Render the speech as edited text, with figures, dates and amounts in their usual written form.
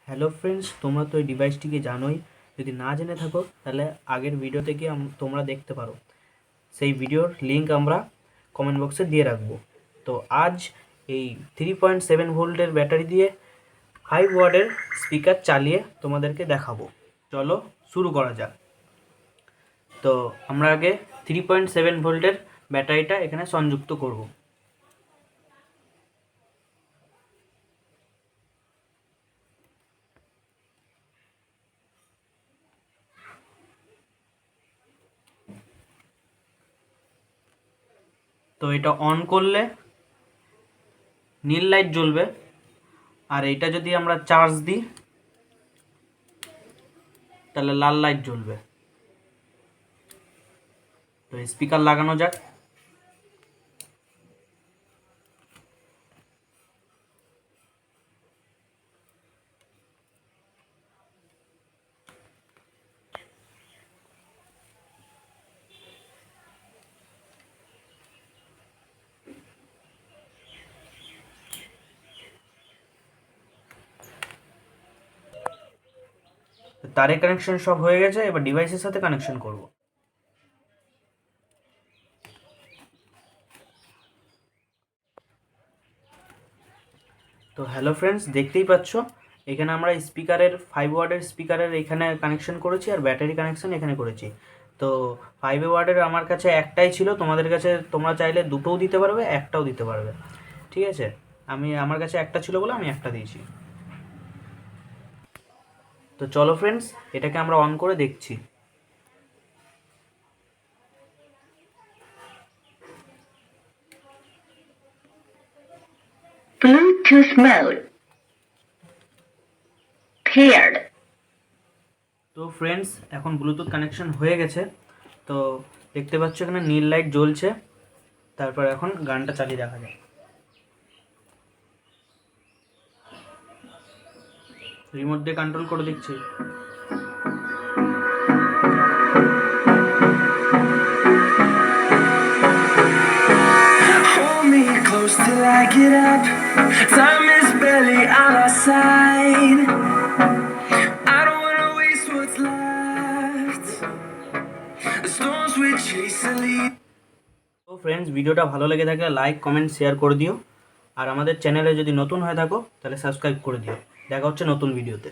Hello friends, তোমরা তো এই ডিভাইসটিকে জানোই। যদি না জেনে থাকো তাহলে আগের ভিডিওতে গিয়ে তোমরা দেখতে পারো। সেই ভিডিওর লিঙ্ক আমরা কমেন্ট বক্সে দিয়ে রাখবো। তো আজ এই 3.7 ভোল্টের ব্যাটারি দিয়ে 5 ওয়াটের স্পিকার চালিয়ে তোমাদেরকে দেখাবো। চলো শুরু করা যাক। তো আমরা আগে 3.7 ভোল্টের ব্যাটারিটা এখানে সংযুক্ত করব। তো এটা অন করলে নীল লাইট জ্বলবে, আর এটা যদি আমরা চার্জ দিই তাহলে লাল লাইট জ্বলবে। তো স্পিকার লাগানো যাক। তারে কানেকশন সব হয়ে গেছে, এবার ডিভাইসের সাথে কানেকশন করব। তো হ্যালো ফ্রেন্ডস, দেখতেই পাচ্ছ এখানে আমরা স্পিকারের 5 ওয়াটের স্পিকারের এখানে কানেকশন করেছি, আর ব্যাটারি কানেকশন এখানে করেছি। তো 5 ওয়াটের আমার কাছে একটাই ছিল, তোমাদের কাছে তোমরা চাইলে দুটোও দিতে পারবে, একটাও দিতে পারবে। ঠিক আছে, আমার কাছে একটা ছিল বলে আমি একটা দিয়েছি। তো চলো ফ্রেন্ডস, এটাকে আমরা অন করে দেখছি। Bluetooth mode paired. তো ফ্রেন্ডস, এখন ব্লুটুথ কানেকশন হয়ে গেছে। তো দেখতে পাচ্ছ এখানে নীল লাইট জ্বলছে। তারপর এখন গানটা চালিয়ে দেখা যায়। রিমোট দিয়ে কন্ট্রোল করে দিচ্ছি। Hold me close till I get up. Time is barely on our side. I don't wanna waste what's left. The storms we chase are leading. তো ফ্রেন্ডস, ভিডিওটা ভালো লেগে থাকলে লাইক, কমেন্ট, শেয়ার করে দিও। আর আমাদের চ্যানেলে যদি নতুন হয়ে থাকো তাহলে সাবস্ক্রাইব করে দিও। দেখা হচ্ছে নতুন ভিডিওতে।